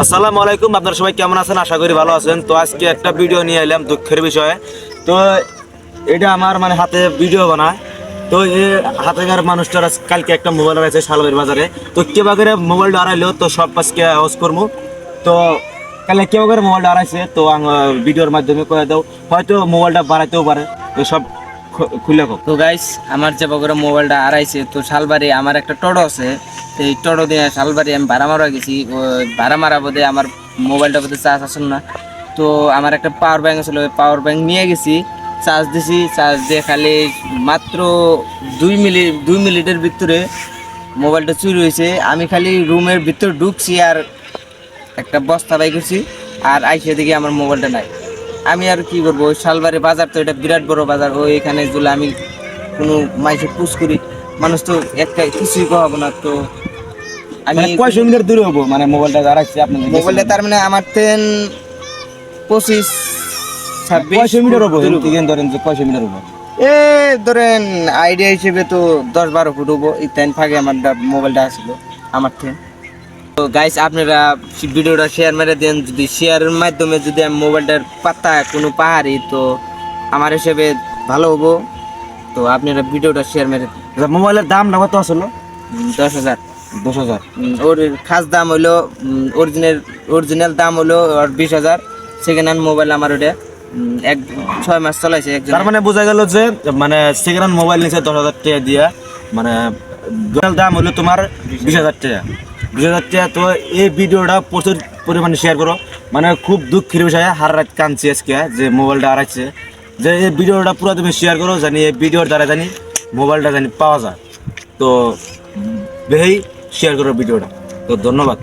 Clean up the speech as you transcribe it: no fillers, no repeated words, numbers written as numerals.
আসসালামু আলাইকুম, আপনারা সবাই কেমন আছেন? আশা করি ভালো আছেন। তো আজকে একটা ভিডিও নিয়ে এলাম দুঃখের বিষয়ে। তো এটা আমার হাতে ভিডিও বানায়। তো এই হাতেকার মানুষটার কালকে একটা মোবাইল আছে শালবাড়ির বাজারে। তো কেবা করে মোবাইলটা হারাইলো, তো সব আজকে হাউস করবো। তো কালকে কেবা করে মোবাইলটা হারাইছে, তো ভিডিওর মাধ্যমে করে দাও, হয়তো মোবাইলটা বাড়াইতেও পারে। তো সব খুলে হোক। তো গাইস, আমার যে বগুড়া মোবাইলটা হারাইছে, তো শালবাড়ি আমার একটা টোটো আছে। তো এই টোটো দিয়ে শালবাড়ি আমি ভাড়া মারা গেছি। ভাড়া মারা বোধে আমার মোবাইলটা বোধে চার্জ আসল না। তো আমার একটা পাওয়ার ব্যাংক ছিল, ওই পাওয়ার ব্যাংক নিয়ে গেছি, চার্জ দিছি। চার্জ দিয়ে খালি মাত্র 2 মিনিটের ভিতরে মোবাইলটা চুরি হয়েছে। আমি খালি রুমের ভিতরে ঢুকছি আর একটা বস্তা বাই করছি, আর আইসে দেখি আমার মোবাইলটা নাই। আমি আর কি করবো, ওই শালবাড়ি বাজার তো এটা বিরাট বড় বাজার, ওই এখানে যদি আমি কোনো মাইসে পুষ করি, মানুষ তো একটা কিছুই কহাবো না। তো আমি কয়শো মিটার দূরে হবো মোবাইলটা হারাইছে আপনার মোবাইলটা তার মানে আমার 25-26 কয়শো মিটার হবো? ধরেন যে কয়শো মিটার হবো, এ ধরেন আইডিয়া হিসেবে তো 10-12 ফুট হবো। ইত্যান ফাঁকে আমার মোবাইলটা আসলো আমার থেকে। তো গাইস, আপনারা ভিডিওটা শেয়ার মেরে দেন। যদি শেয়ারের মাধ্যমে যদি আমি মোবাইলটার পাতা কোনো পাহাড়ি, তো আমার হিসেবে ভালো হবো। তো আপনারা ভিডিওটা শেয়ার মেরে দেন। মোবাইলের দাম কত আসলো? 10,000। 10,000। ওর খাস দাম হইলো, অরিজিনাল দাম হলো ওর 20,000। সেকেন্ড হ্যান্ড মোবাইল আমার ওটা 6 মাস চলাইছে একজন। তার বোঝা গেল যে সেকেন্ড হ্যান্ড মোবাইল নিচে 10,000 টাকা দিয়া, দাম হলো তোমার 20,000 টাকা। 20,000 টাকা। তো এই ভিডিওটা প্রচুর পরিমাণে শেয়ার করো। খুব দুঃখের বিষয়ে হার রাত কাঁদছি আজকে যে মোবাইলটা হারাইছে। যে এই ভিডিওটা পুরো তুমি শেয়ার করো, জানি এই ভিডিওর দ্বারা মোবাইলটা পাওয়া যায়। তো বেশি শেয়ার করো ভিডিওটা। তো ধন্যবাদ।